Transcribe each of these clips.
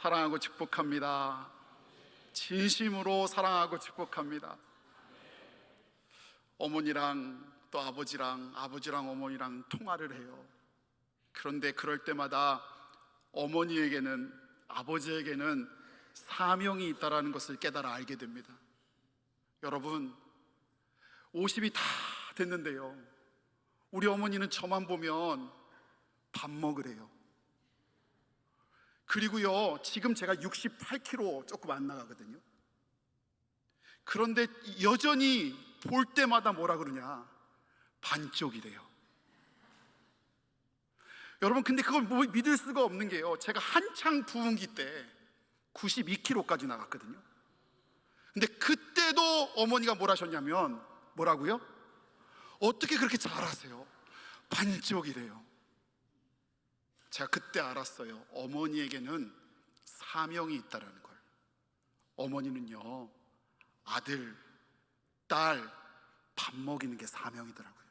사랑하고 축복합니다. 진심으로 사랑하고 축복합니다. 어머니랑 또 아버지랑 어머니랑 통화를 해요. 그런데 그럴 때마다 어머니에게는, 아버지에게는 사명이 있다는 것을 깨달아 알게 됩니다. 여러분, 50이 다 됐는데요, 우리 어머니는 저만 보면 밥 먹으래요. 그리고요, 지금 제가 68kg 조금 안 나가거든요. 그런데 여전히 볼 때마다 뭐라 그러냐, 반쪽이래요. 여러분, 근데 그걸 믿을 수가 없는 게요, 제가 한창 부흥기 때 92kg까지 나갔거든요. 근데 그때도 어머니가 뭘 하셨냐면, 뭐라고요? 어떻게 그렇게 잘하세요? 반쪽이래요. 제가 그때 알았어요. 어머니에게는 사명이 있다는 걸. 어머니는요, 아들, 딸 밥 먹이는 게 사명이더라고요.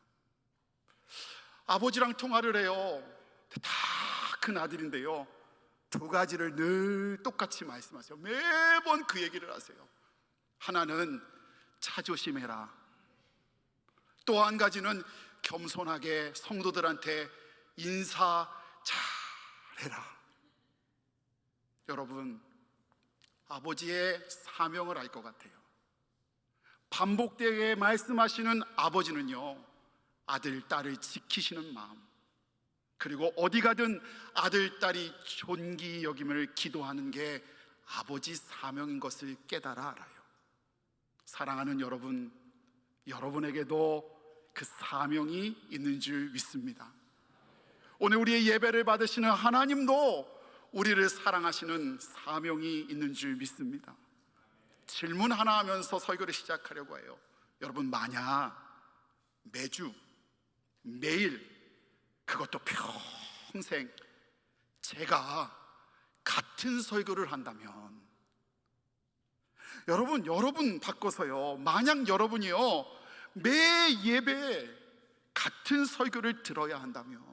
아버지랑 통화를 해요. 다 큰 아들인데요, 두 가지를 늘 똑같이 말씀하세요. 매번 그 얘기를 하세요. 하나는 자조심해라. 또 한 가지는 겸손하게 성도들한테 인사 잘해라. 여러분, 아버지의 사명을 알 것 같아요. 반복되게 말씀하시는 아버지는요, 아들, 딸을 지키시는 마음, 그리고 어디 가든 아들, 딸이 존귀 여김을 기도하는 게 아버지 사명인 것을 깨달아 알아요. 사랑하는 여러분, 여러분에게도 그 사명이 있는 줄 믿습니다. 오늘 우리의 예배를 받으시는 하나님도 우리를 사랑하시는 사명이 있는 줄 믿습니다. 질문 하나 하면서 설교를 시작하려고 해요. 여러분, 만약 매주, 매일, 그것도 평생 제가 같은 설교를 한다면, 여러분 바꿔서요, 만약 여러분이요 매 예배에 같은 설교를 들어야 한다면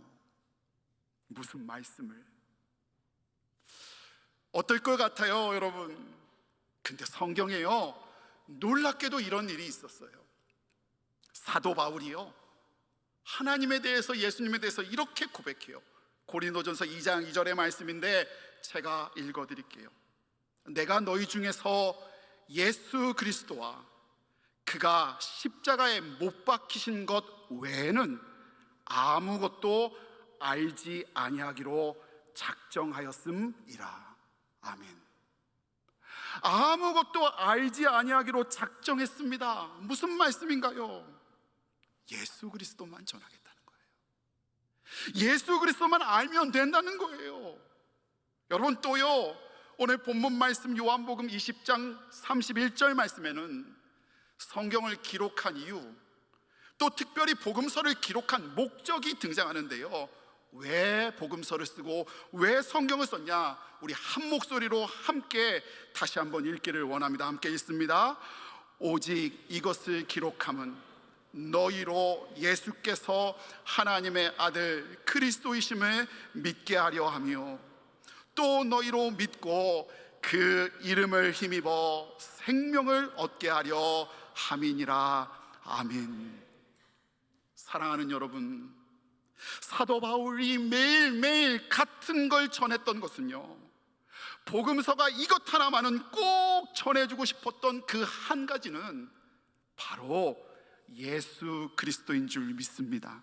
무슨 말씀을, 어떨 것 같아요, 여러분? 근데 성경에요, 놀랍게도 이런 일이 있었어요. 사도 바울이요, 하나님에 대해서, 예수님에 대해서 이렇게 고백해요. 고린도전서 2장 2절의 말씀인데 제가 읽어드릴게요. 내가 너희 중에서 예수 그리스도와 그가 십자가에 못 박히신 것 외에는 아무것도 알지 아니하기로 작정하였음이라. 아멘. 아무것도 알지 아니하기로 작정했습니다. 무슨 말씀인가요? 예수 그리스도만 전하겠다는 거예요. 예수 그리스도만 알면 된다는 거예요. 여러분, 또요, 오늘 본문 말씀 요한복음 20장 31절 말씀에는 성경을 기록한 이유, 또 특별히 복음서를 기록한 목적이 등장하는데요, 왜 복음서를 쓰고 왜 성경을 썼냐, 우리 한 목소리로 함께 다시 한번 읽기를 원합니다. 함께 읽습니다. 오직 이것을 기록함은 너희로 예수께서 하나님의 아들 그리스도이심을 믿게 하려 하며, 또 너희로 믿고 그 이름을 힘입어 생명을 얻게 하려 함이니라. 아멘. 사랑하는 여러분, 사도 바울이 매일매일 같은 걸 전했던 것은요, 복음서가 이것 하나만은 꼭 전해주고 싶었던 그 한 가지는 바로 예수 그리스도인 줄 믿습니다.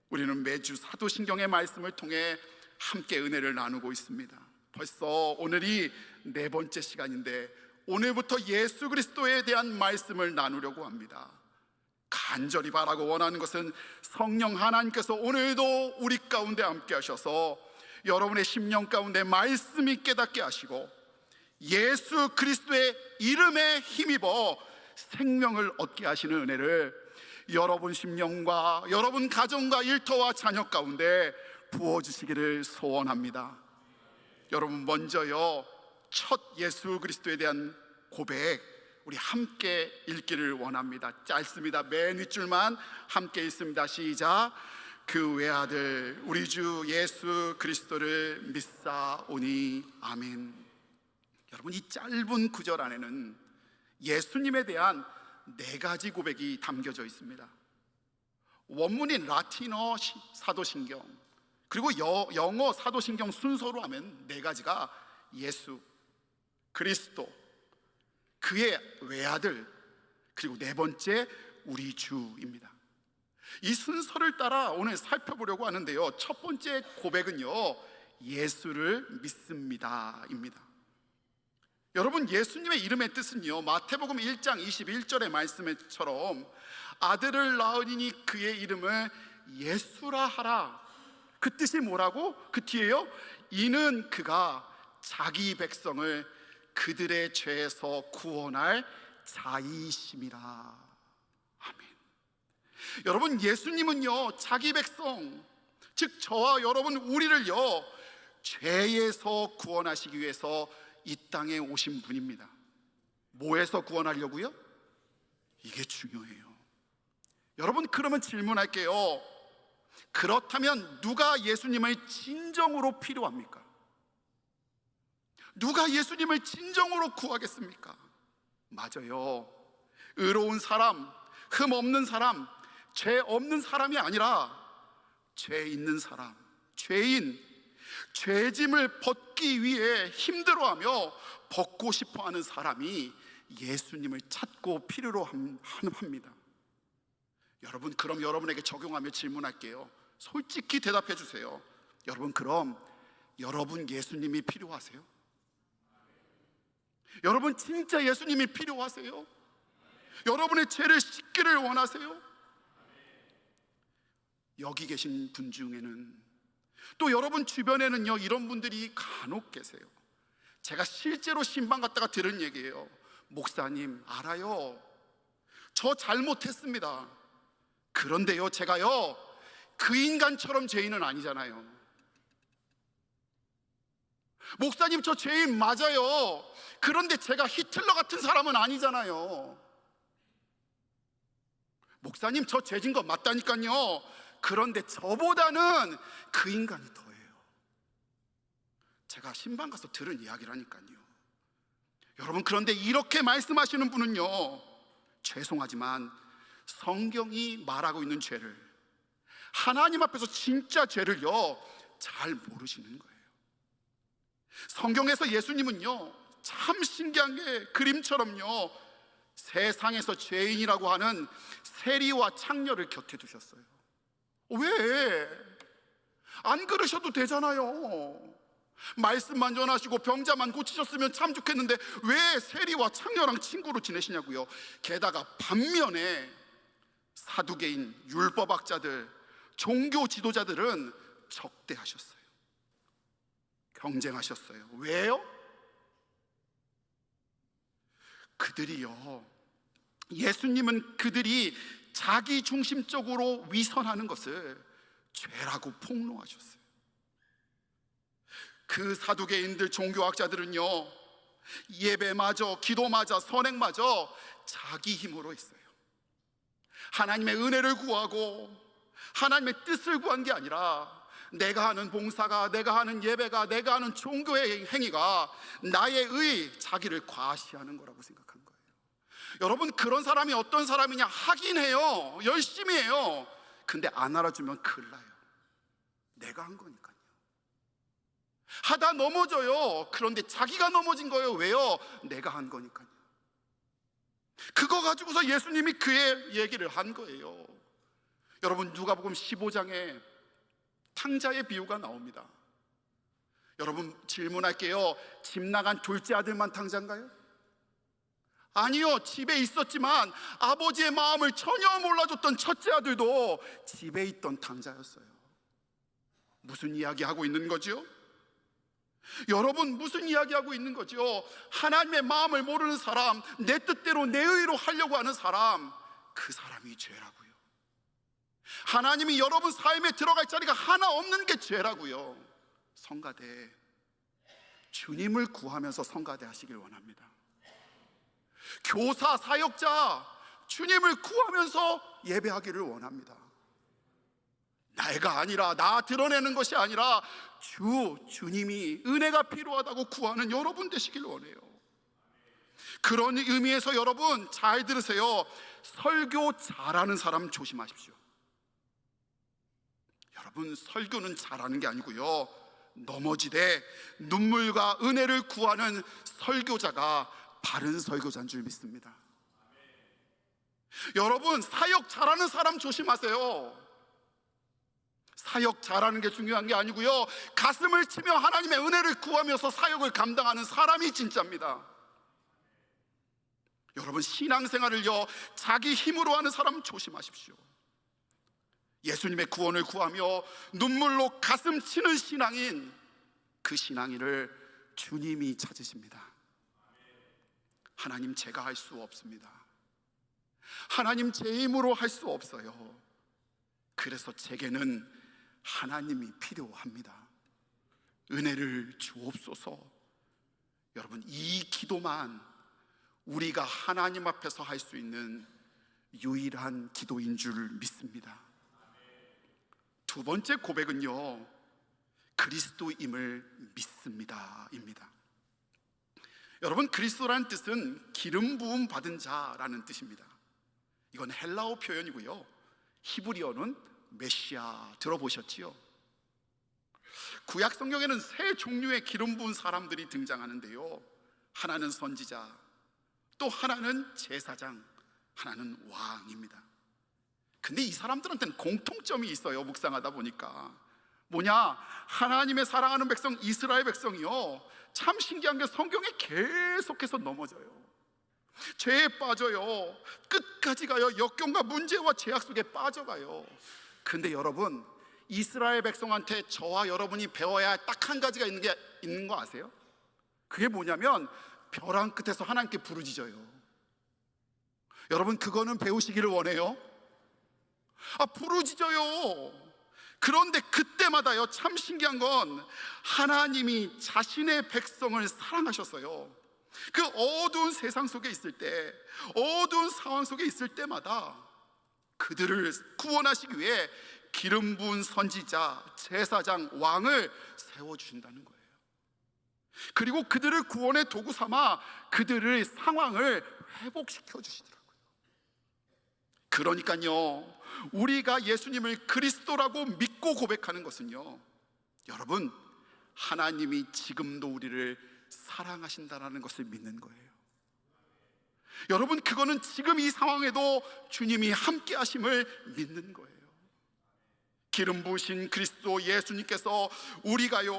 우리는 매주 사도신경의 말씀을 통해 함께 은혜를 나누고 있습니다. 벌써 오늘이 4번째 시간인데 오늘부터 예수 그리스도에 대한 말씀을 나누려고 합니다. 간절히 바라고 원하는 것은 성령 하나님께서 오늘도 우리 가운데 함께 하셔서 여러분의 심령 가운데 말씀이 깨닫게 하시고 예수 그리스도의 이름에 힘입어 생명을 얻게 하시는 은혜를 여러분 심령과 여러분 가정과 일터와 자녀 가운데 부어주시기를 소원합니다. 여러분, 먼저요, 첫 예수 그리스도에 대한 고백 우리 함께 읽기를 원합니다. 짧습니다. 맨 윗줄만 함께 읽습니다. 시작. 그 외아들 우리 주 예수 그리스도를 믿사오니 아멘. 여러분, 이 짧은 구절 안에는 예수님에 대한 4가지 고백이 담겨져 있습니다. 원문인 라틴어 사도신경, 그리고 영어 사도신경 순서로 하면 4가지가 예수, 그리스도, 그의 외아들, 그리고 4번째 우리 주입니다. 이 순서를 따라 오늘 살펴보려고 하는데요, 첫 번째 고백은요, 예수를 믿습니다입니다. 여러분, 예수님의 이름의 뜻은요, 마태복음 1장 21절의 말씀처럼 아들을 낳으니 그의 이름을 예수라 하라. 그 뜻이 뭐라고? 그 뒤에요, 이는 그가 자기 백성을 그들의 죄에서 구원할 자이심이라. 아멘. 여러분, 예수님은요, 자기 백성, 즉 저와 여러분 우리를요, 죄에서 구원하시기 위해서 이 땅에 오신 분입니다. 뭐에서 구원하려고요? 이게 중요해요. 여러분, 그러면 질문할게요. 그렇다면 누가 예수님을 진정으로 필요합니까? 누가 예수님을 진정으로 구하겠습니까? 맞아요. 의로운 사람, 흠 없는 사람, 죄 없는 사람이 아니라 죄 있는 사람, 죄인, 죄짐을 벗기 위해 힘들어하며 벗고 싶어하는 사람이 예수님을 찾고 필요로 합니다. 여러분, 그럼 여러분에게 적용하며 질문할게요. 솔직히 대답해 주세요. 여러분, 그럼 여러분 예수님이 필요하세요? 여러분, 진짜 예수님이 필요하세요? 여러분의 죄를 씻기를 원하세요? 여기 계신 분 중에는, 또 여러분 주변에는요, 이런 분들이 간혹 계세요. 제가 실제로 신방 갔다가 들은 얘기예요. 목사님, 알아요, 저 잘못했습니다. 그런데요, 제가요, 그 인간처럼 죄인은 아니잖아요. 목사님, 저 죄인 맞아요. 그런데 제가 히틀러 같은 사람은 아니잖아요. 목사님, 저 죄진 거 맞다니까요. 그런데 저보다는 그 인간이 더해요. 제가 신방 가서 들은 이야기라니까요. 여러분, 그런데 이렇게 말씀하시는 분은요, 죄송하지만 성경이 말하고 있는 죄를, 하나님 앞에서 진짜 죄를요, 잘 모르시는 거예요. 성경에서 예수님은요, 참 신기한 게 그림처럼요, 세상에서 죄인이라고 하는 세리와 창녀를 곁에 두셨어요. 왜? 안 그러셔도 되잖아요. 말씀만 전하시고 병자만 고치셨으면 참 좋겠는데 왜 세리와 창녀랑 친구로 지내시냐고요. 게다가 반면에 사두개인, 율법학자들, 종교 지도자들은 적대하셨어요. 경쟁하셨어요. 왜요? 그들이요, 예수님은 그들이 자기 중심적으로 위선하는 것을 죄라고 폭로하셨어요. 그 사두개인들, 종교학자들은요, 예배마저, 기도마저, 선행마저 자기 힘으로 했어요. 하나님의 은혜를 구하고 하나님의 뜻을 구한 게 아니라 내가 하는 봉사가, 내가 하는 예배가, 내가 하는 종교의 행위가 나의 자기를 과시하는 거라고 생각한 거예요. 여러분, 그런 사람이 어떤 사람이냐? 하긴 해요. 열심히 해요. 근데 안 알아주면 큰일 나요. 내가 한 거니까요. 하다 넘어져요. 그런데 자기가 넘어진 거예요. 왜요? 내가 한 거니까요. 그거 가지고서 예수님이 그의 얘기를 한 거예요. 여러분, 누가복음 15장에 탕자의 비유가 나옵니다. 여러분, 질문할게요. 집 나간 둘째 아들만 탕자인가요? 아니요. 집에 있었지만 아버지의 마음을 전혀 몰라줬던 첫째 아들도 집에 있던 탕자였어요. 무슨 이야기하고 있는 거죠? 여러분, 무슨 이야기하고 있는 거죠? 하나님의 마음을 모르는 사람, 내 뜻대로 내 의로 하려고 하는 사람, 그 사람이 죄라고요. 하나님이 여러분 삶에 들어갈 자리가 하나 없는 게 죄라고요. 성가대, 주님을 구하면서 성가대 하시길 원합니다. 교사, 사역자, 주님을 구하면서 예배하기를 원합니다. 내가 아니라, 나 드러내는 것이 아니라 주님이 은혜가 필요하다고 구하는 여러분 되시길 원해요. 그런 의미에서 여러분 잘 들으세요. 설교 잘하는 사람 조심하십시오. 여러분, 설교는 잘하는 게 아니고요, 넘어지되 눈물과 은혜를 구하는 설교자가 바른 설교자인 줄 믿습니다. 여러분, 사역 잘하는 사람 조심하세요. 사역 잘하는 게 중요한 게 아니고요, 가슴을 치며 하나님의 은혜를 구하면서 사역을 감당하는 사람이 진짜입니다. 여러분, 신앙생활을요 자기 힘으로 하는 사람 조심하십시오. 예수님의 구원을 구하며 눈물로 가슴 치는 신앙인, 그 신앙인을 주님이 찾으십니다. 하나님, 제가 할 수 없습니다. 하나님, 제 힘으로 할 수 없어요. 그래서 제게는 하나님이 필요합니다. 은혜를 주옵소서. 여러분, 이 기도만 우리가 하나님 앞에서 할 수 있는 유일한 기도인 줄 믿습니다. 두 번째 고백은요, 그리스도임을 믿습니다입니다. 여러분, 그리스도라는 뜻은 기름 부음 받은 자라는 뜻입니다. 이건 헬라어 표현이고요, 히브리어는 메시아, 들어보셨지요? 구약 성경에는 세 종류의 기름 부은 사람들이 등장하는데요, 하나는 선지자, 또 하나는 제사장, 하나는 왕입니다. 근데 이 사람들한테는 공통점이 있어요. 묵상하다 보니까 뭐냐, 하나님의 사랑하는 백성 이스라엘 백성이요, 참 신기한 게 성경에 계속해서 넘어져요. 죄에 빠져요. 끝까지 가요. 역경과 문제와 제약 속에 빠져가요. 근데 여러분, 이스라엘 백성한테 저와 여러분이 배워야 할 딱 한 가지가 있는 거 아세요? 그게 뭐냐면 벼랑 끝에서 하나님께 부르짖어요. 여러분, 그거는 배우시기를 원해요. 부르짖어요. 그런데 그때마다요, 참 신기한 건 하나님이 자신의 백성을 사랑하셨어요. 그 어두운 세상 속에 있을 때, 어두운 상황 속에 있을 때마다 그들을 구원하시기 위해 기름 부은 선지자, 제사장, 왕을 세워주신다는 거예요. 그리고 그들을 구원의 도구 삼아 그들의 상황을 회복시켜 주시더라고요. 그러니까요, 우리가 예수님을 그리스도라고 믿고 고백하는 것은요, 여러분, 하나님이 지금도 우리를 사랑하신다는 것을 믿는 거예요. 여러분, 그거는 지금 이 상황에도 주님이 함께 하심을 믿는 거예요. 기름 부으신 그리스도 예수님께서 우리가요,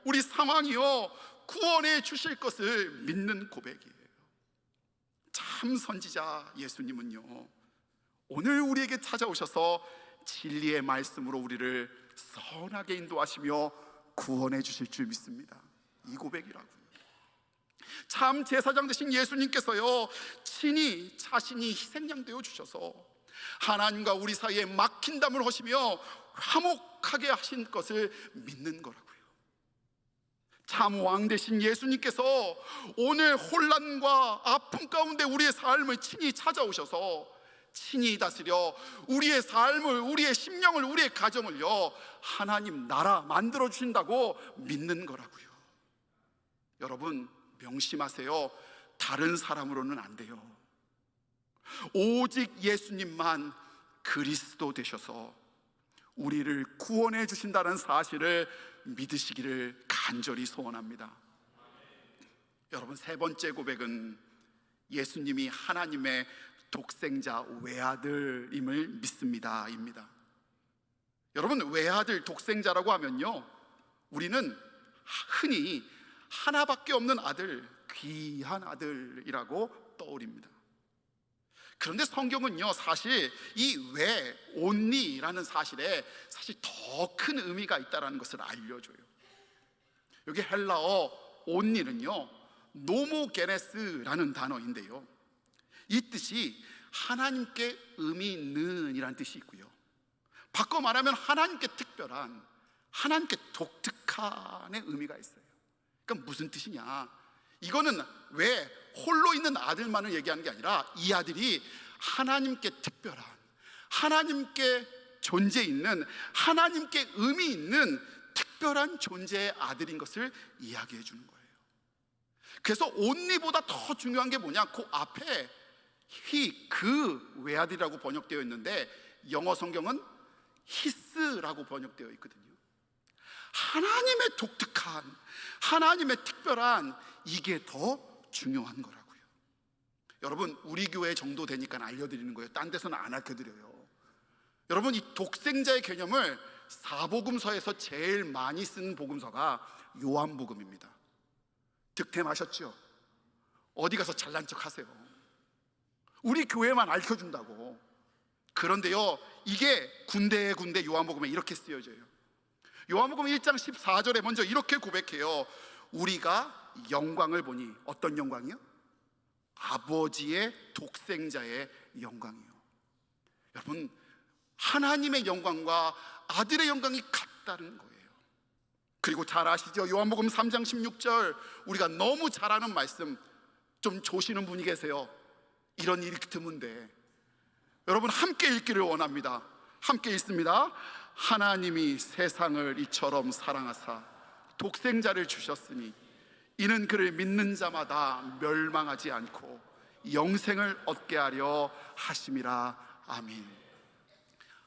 우리 상황이요, 구원해 주실 것을 믿는 고백이에요. 참 선지자 예수님은요, 오늘 우리에게 찾아오셔서 진리의 말씀으로 우리를 선하게 인도하시며 구원해 주실 줄 믿습니다. 이 고백이라고요. 참 제사장 되신 예수님께서요, 친히 자신이 희생양 되어 주셔서 하나님과 우리 사이에 막힌 담을 허시며 화목하게 하신 것을 믿는 거라고요. 참 왕 되신 예수님께서 오늘 혼란과 아픔 가운데 우리의 삶을 친히 찾아오셔서 친히 다스려 우리의 삶을, 우리의 심령을, 우리의 가정을요, 하나님 나라 만들어 주신다고 믿는 거라고요. 여러분, 명심하세요. 다른 사람으로는 안 돼요. 오직 예수님만 그리스도 되셔서 우리를 구원해 주신다는 사실을 믿으시기를 간절히 소원합니다. 여러분, 세 번째 고백은 예수님이 하나님의 독생자 외아들임을 믿습니다입니다. 여러분, 외아들, 독생자라고 하면요, 우리는 흔히 하나밖에 없는 아들, 귀한 아들이라고 떠올립니다. 그런데 성경은요, 사실 이 외, 온리라는 사실에 사실 더 큰 의미가 있다는 것을 알려줘요. 여기 헬라어 온리는요, 노모게네스라는 단어인데요, 이 뜻이 하나님께 의미 있는 이라는 뜻이 있고요, 바꿔 말하면 하나님께 특별한, 하나님께 독특한의 의미가 있어요. 그러니까 무슨 뜻이냐, 이거는 왜 홀로 있는 아들만을 얘기하는 게 아니라 이 아들이 하나님께 특별한, 하나님께 존재 있는, 하나님께 의미 있는 특별한 존재의 아들인 것을 이야기해 주는 거예요. 그래서 only보다 더 중요한 게 뭐냐, 그 앞에 he, 그 외아들이라고 번역되어 있는데 영어 성경은 his라고 번역되어 있거든요. 하나님의 독특한, 하나님의 특별한, 이게 더 중요한 거라고요. 여러분, 우리 교회 정도 되니까 알려드리는 거예요. 딴 데서는 안 알려드려요. 여러분, 이 독생자의 개념을 사복음서에서 제일 많이 쓴 복음서가 요한복음입니다. 득템하셨죠? 어디 가서 잘난 척 하세요. 우리 교회만 알려준다고. 그런데요, 이게 군데 요한복음에 이렇게 쓰여져요. 요한복음 1장 14절에 먼저 이렇게 고백해요. 우리가 영광을 보니, 어떤 영광이요? 아버지의 독생자의 영광이요. 여러분, 하나님의 영광과 아들의 영광이 같다는 거예요. 그리고 잘 아시죠? 요한복음 3장 16절, 우리가 너무 잘 아는 말씀, 좀 조시는 분이 계세요. 이런 일이 드문데 여러분, 함께 읽기를 원합니다. 함께 읽습니다. 하나님이 세상을 이처럼 사랑하사 독생자를 주셨으니 이는 그를 믿는 자마다 멸망하지 않고 영생을 얻게 하려 하심이라. 아멘.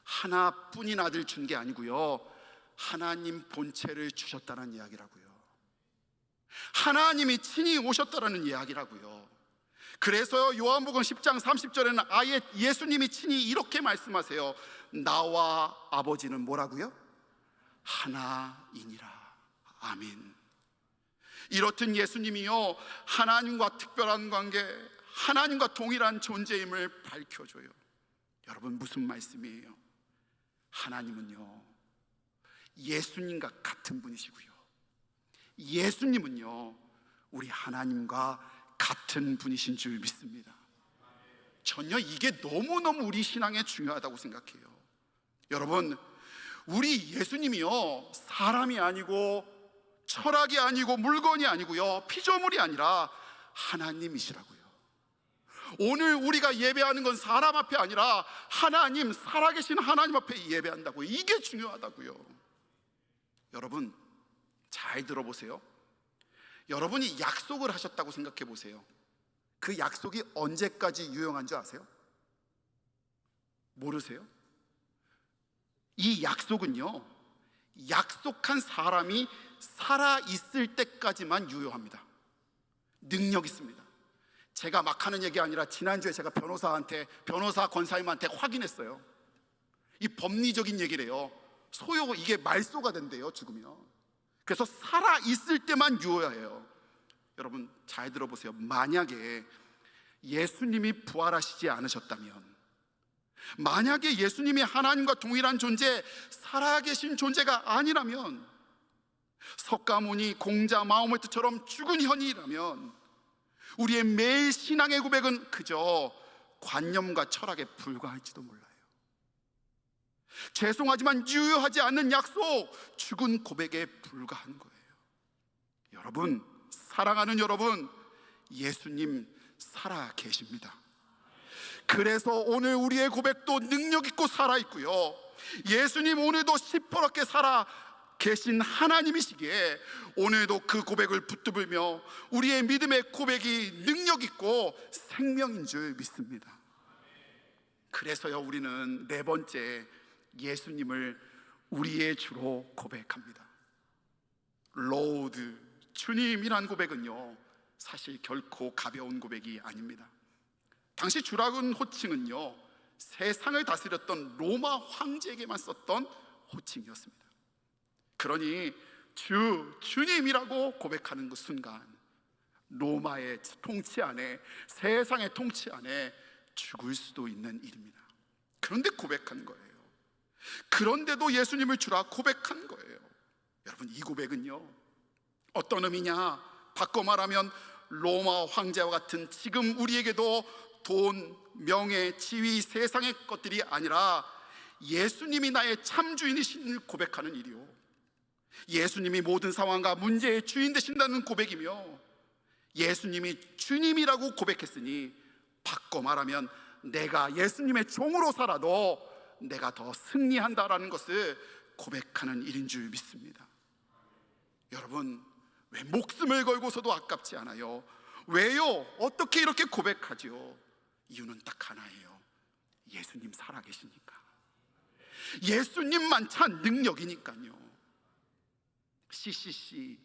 하나뿐인 아들 준 게 아니고요, 하나님 본체를 주셨다는 이야기라고요. 하나님이 친히 오셨다는 이야기라고요. 그래서 요한복음 10장 30절에는 아예 예수님이 친히 이렇게 말씀하세요. 나와 아버지는 뭐라고요? 하나이니라. 아멘. 이렇듯 예수님이요, 하나님과 특별한 관계, 하나님과 동일한 존재임을 밝혀줘요. 여러분, 무슨 말씀이에요? 하나님은요, 예수님과 같은 분이시고요, 예수님은요, 우리 하나님과 같은 분이신 줄 믿습니다. 전혀 이게 너무너무 우리 신앙에 중요하다고 생각해요. 여러분, 우리 예수님이요, 사람이 아니고 철학이 아니고 물건이 아니고요, 피조물이 아니라 하나님이시라고요. 오늘 우리가 예배하는 건 사람 앞에 아니라 하나님, 살아계신 하나님 앞에 예배한다고요. 이게 중요하다고요. 여러분, 잘 들어보세요. 여러분이 약속을 하셨다고 생각해 보세요. 그 약속이 언제까지 유효한 줄 아세요? 모르세요? 이 약속은요, 약속한 사람이 살아있을 때까지만 유효합니다. 능력 있습니다. 제가 막 하는 얘기 아니라 지난주에 제가 변호사 권사님한테 확인했어요. 이 법리적인 얘기래요. 이게 말소가 된대요, 죽으면. 그래서 살아있을 때만 유효해요. 여러분, 잘 들어보세요. 만약에 예수님이 부활하시지 않으셨다면, 만약에 예수님이 하나님과 동일한 존재, 살아계신 존재가 아니라면, 석가모니, 공자, 마호메트처럼 죽은 현이라면 우리의 매일 신앙의 고백은 그저 관념과 철학에 불과할지도 몰라요. 죄송하지만 유효하지 않는 약속, 죽은 고백에 불과한 거예요. 여러분, 사랑하는 여러분, 예수님 살아 계십니다. 그래서 오늘 우리의 고백도 능력 있고 살아 있고요, 예수님 오늘도 시퍼렇게 살아 계신 하나님이시기에 오늘도 그 고백을 붙들며 우리의 믿음의 고백이 능력 있고 생명인 줄 믿습니다. 그래서요, 우리는 네 번째, 예수님을 우리의 주로 고백합니다. 로드, 주님이란 고백은요, 사실 결코 가벼운 고백이 아닙니다. 당시 주라는 호칭은요, 세상을 다스렸던 로마 황제에게만 썼던 호칭이었습니다. 그러니 주님이라고 고백하는 그 순간 로마의 통치 안에, 세상의 통치 안에 죽을 수도 있는 일입니다. 그런데 고백한 거예요. 그런데도 예수님을 주라 고백한 거예요. 여러분, 이 고백은요, 어떤 의미냐? 바꿔 말하면 로마 황제와 같은 지금 우리에게도 돈, 명예, 지위, 세상의 것들이 아니라 예수님이 나의 참 주인이신 고백하는 일이요, 예수님이 모든 상황과 문제의 주인 되신다는 고백이며, 예수님이 주님이라고 고백했으니 바꿔 말하면 내가 예수님의 종으로 살아도 내가 더 승리한다라는 것을 고백하는 일인 줄 믿습니다. 여러분, 왜 목숨을 걸고서도 아깝지 않아요? 왜요? 어떻게 이렇게 고백하죠? 이유는 딱 하나예요. 예수님 살아계시니까. 예수님만 찬 능력이니까요. CCC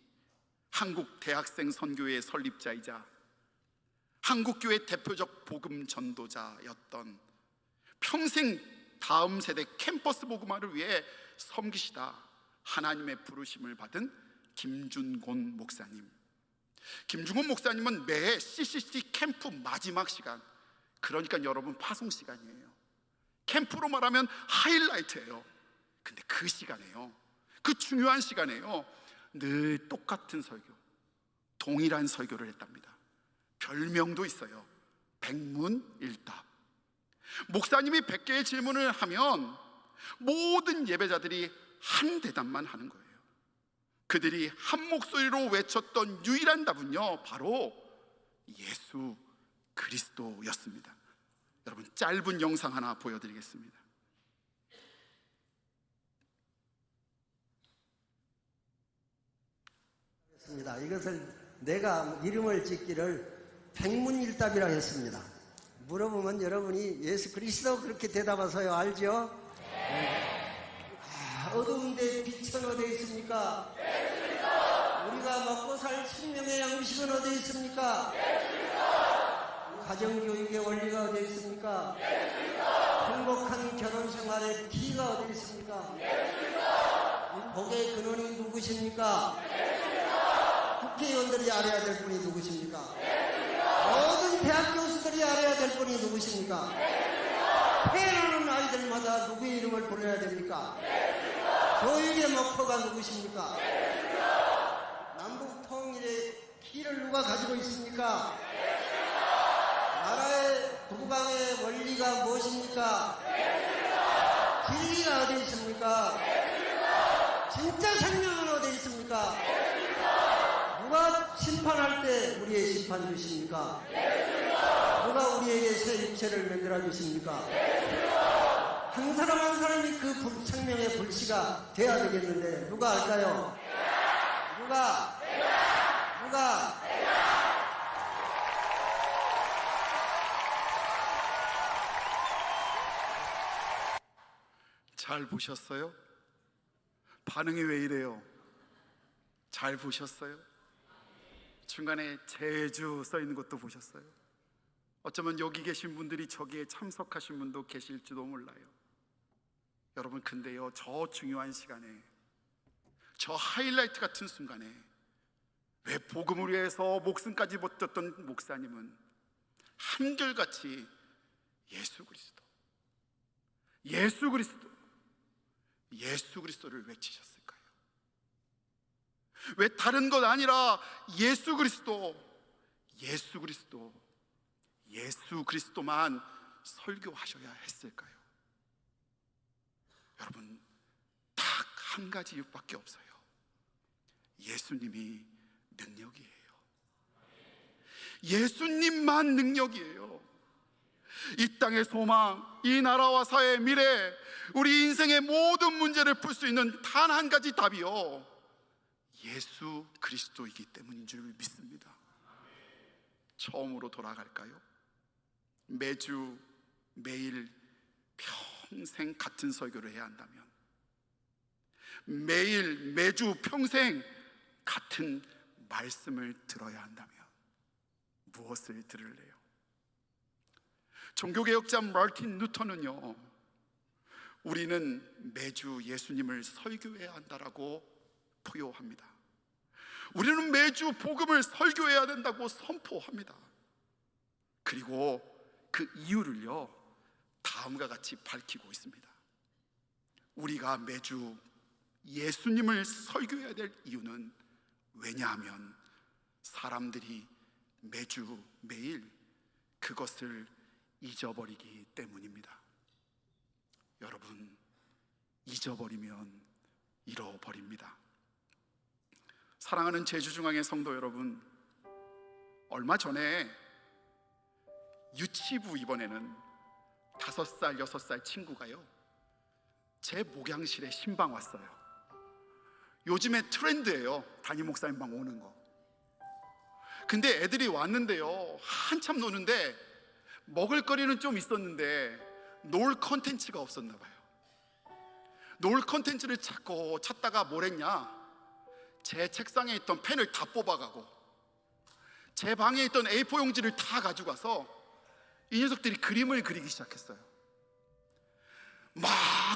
한국 대학생 선교회 설립자이자 한국교회 대표적 복음 전도자였던, 평생 다음 세대 캠퍼스 복음화를 위해 섬기시다 하나님의 부르심을 받은 김준곤 목사님. 김준곤 목사님은 매 CCC 캠프 마지막 시간, 그러니까 여러분 파송 시간이에요. 캠프로 말하면 하이라이트예요. 근데 그 시간에요, 그 중요한 시간에요, 늘 똑같은 설교, 동일한 설교를 했답니다. 별명도 있어요. 백문일답. 목사님이 100개의 질문을 하면 모든 예배자들이 한 대답만 하는 거예요. 그들이 한 목소리로 외쳤던 유일한 답은요, 바로 예수 그리스도였습니다. 여러분, 짧은 영상 하나 보여드리겠습니다. 이것을 내가 이름을 짓기를 백문일답이라고 했습니다. 물어보면 여러분이 예수 그리스도 그렇게 대답하세요. 알죠? 어두운데 빛은 어디 있습니까? 우리가 먹고 살 생명의 양식은 어디 있습니까? 가정교육의 원리가 어디 있습니까? 행복한 결혼생활의 기가 어디 있습니까? 복의 근원이 누구십니까? 국회의원들이 알아야 될 분이 누구십니까? 모든 대학 교수들이 알아야 될 분이 누구십니까? 태어나는 아이들마다 누구의 이름을 불러야 됩니까? 교육의 목표가 누구십니까? 남북 통일의 길을 누가 가지고 있습니까? 나라의 국방의 원리가 무엇입니까? 진리가 어디 있습니까? 진짜 생명은 어디 있습니까? 누가 심판할 때 우리의 심판 주십니까? 누가 우리에게 새 육체를 만들어 주십니까? 한 사람 한 사람이 그 생명의 불씨가 돼야 되겠는데 누가 할까요? 누가? 잘 보셨어요? 반응이 왜 이래요? 잘 보셨어요? 중간에 제주 써 있는 것도 보셨어요? 어쩌면 여기 계신 분들이 저기에 참석하신 분도 계실지도 몰라요. 여러분, 근데요, 저 중요한 시간에, 저 하이라이트 같은 순간에 왜 복음을 위해서 목숨까지 버텼던 목사님은 한결같이 예수 그리스도를 외치셨을까요? 왜 다른 것 아니라 예수 그리스도만 설교하셔야 했을까요? 여러분, 딱 한 가지 이유밖에 없어요. 예수님이 능력이에요. 예수님만 능력이에요. 이 땅의 소망, 이 나라와 사회의 미래, 우리 인생의 모든 문제를 풀 수 있는 단 한 가지 답이요, 예수 그리스도이기 때문인 줄 믿습니다. 처음으로 돌아갈까요? 매주 매일 평생 같은 설교를 해야 한다면, 매주 평생 같은 말씀을 들어야 한다면 무엇을 들을래요? 종교개혁자 마틴 루터는요, 우리는 매주 예수님을 설교해야 한다라고 포효합니다. 우리는 매주 복음을 설교해야 된다고 선포합니다. 그리고 그 이유를요, 다음과 같이 밝히고 있습니다. 우리가 매주 예수님을 설교해야 될 이유는, 왜냐하면 사람들이 매일 그것을 잊어버리기 때문입니다. 여러분, 잊어버리면 잃어버립니다. 사랑하는 제주중앙의 성도 여러분, 얼마 전에 유치부, 이번에는 5살, 6살 친구가요, 제 목양실에 신방 왔어요. 요즘에 트렌드예요, 담임 목사님 방 오는 거. 근데 애들이 왔는데요, 한참 노는데 먹을거리는 좀 있었는데 놀 컨텐츠가 없었나 봐요. 놀 컨텐츠를 찾다가 뭘 했냐, 제 책상에 있던 펜을 다 뽑아가고 제 방에 있던 A4 용지를 다 가지고 가서 이 녀석들이 그림을 그리기 시작했어요. 막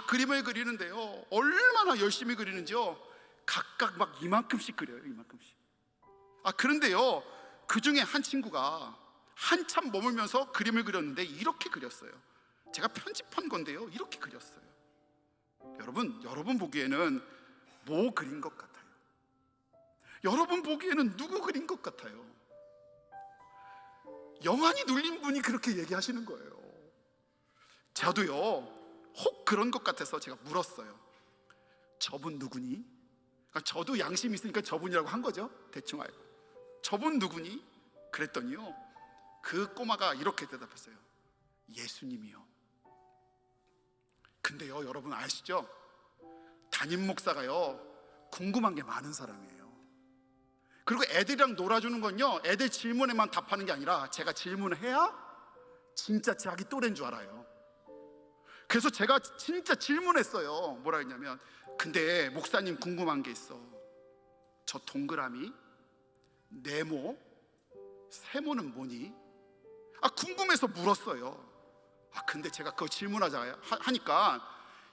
그림을 그리는데요, 얼마나 열심히 그리는지요, 각각 막 이만큼씩 그려요, 이만큼씩. 그런데요, 그 중에 한 친구가 한참 머물면서 그림을 그렸는데 이렇게 그렸어요. 제가 편집한 건데요, 이렇게 그렸어요. 여러분 보기에는 뭐 그린 것 같아요? 여러분 보기에는 누구 그린 것 같아요? 영안이 눌린 분이 그렇게 얘기하시는 거예요. 저도요, 혹 그런 것 같아서 제가 물었어요. 저분 누구니? 저도 양심이 있으니까 저분이라고 한 거죠, 대충 알고. 저분 누구니? 그랬더니요, 그 꼬마가 이렇게 대답했어요. 예수님이요. 근데요, 여러분 아시죠? 담임 목사가요, 궁금한 게 많은 사람이에요. 그리고 애들이랑 놀아주는 건요, 애들 질문에만 답하는 게 아니라 제가 질문을 해야 진짜 자기 또래인 줄 알아요. 그래서 제가 진짜 질문했어요. 뭐라 했냐면, 근데 목사님 궁금한 게 있어. 저 동그라미, 네모, 세모는 뭐니? 궁금해서 물었어요. 근데 제가 그거 질문하자 하니까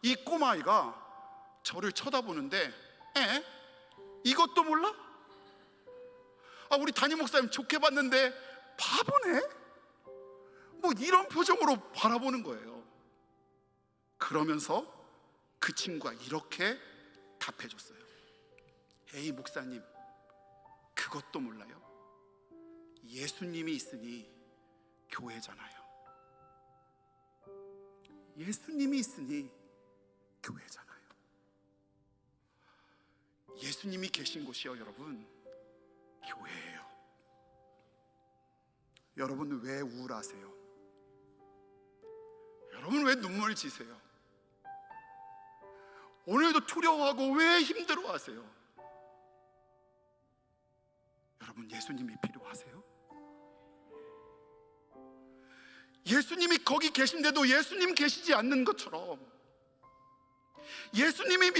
이 꼬마아이가 저를 쳐다보는데, 이것도 몰라? 우리 담임 목사님 좋게 봤는데 바보네? 뭐 이런 표정으로 바라보는 거예요. 그러면서 그 친구가 이렇게 답해줬어요. 에이 목사님, 그것도 몰라요? 예수님이 있으니 교회잖아요. 예수님이 있으니 교회잖아요. 예수님이 계신 곳이요, 여러분, 교회예요. 여러분 왜 우울하세요? 여러분 왜 눈물 지세요? 오늘도 두려워하고 왜 힘들어하세요? 여러분 예수님이 필요하세요? 예수님이 거기 계신데도 예수님 계시지 않는 것처럼, 예수님이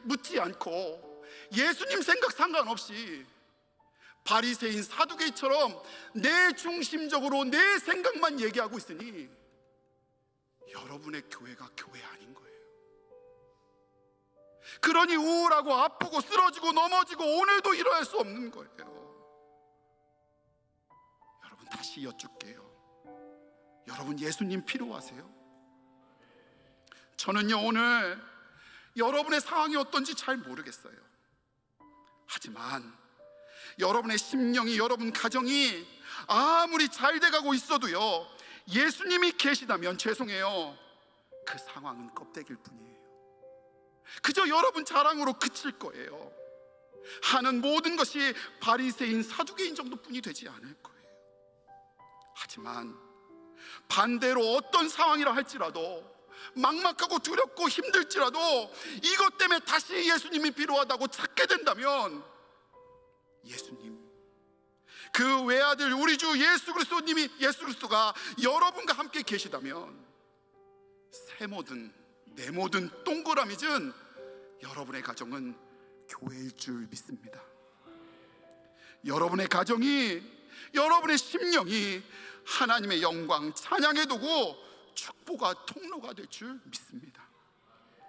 묻지 않고 예수님 생각 상관없이 바리새인 사두개처럼 내 중심적으로 내 생각만 얘기하고 있으니 여러분의 교회가 교회 아닌 거예요. 그러니 우울하고 아프고 쓰러지고 넘어지고 오늘도 일어날 수 없는 거예요. 여러분 다시 여쭙게요. 여러분 예수님 필요하세요? 저는요, 오늘 여러분의 상황이 어떤지 잘 모르겠어요. 하지만 여러분의 심령이, 여러분 가정이 아무리 잘 돼가고 있어도요, 예수님이 계시다면 죄송해요, 그 상황은 껍데기일 뿐이에요. 그저 여러분 자랑으로 그칠 거예요. 하는 모든 것이 바리새인 사두개인 정도뿐이 되지 않을 거예요. 하지만 반대로 어떤 상황이라 할지라도, 막막하고 두렵고 힘들지라도 이것 때문에 다시 예수님이 필요하다고 찾게 된다면, 예수님, 그 외아들 우리 주 예수 그리스도가 여러분과 함께 계시다면, 세모든 네모든 동그라미든 여러분의 가정은 교회일 줄 믿습니다. 여러분의 가정이, 여러분의 심령이 하나님의 영광, 찬양의 도구, 축복의 통로가 될 줄 믿습니다.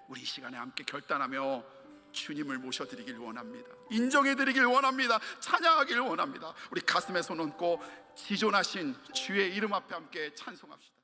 우리 이 시간에 함께 결단하며 주님을 모셔드리길 원합니다. 인정해드리길 원합니다. 찬양하길 원합니다. 우리 가슴에 손 얹고 지존하신 주의 이름 앞에 함께 찬송합시다.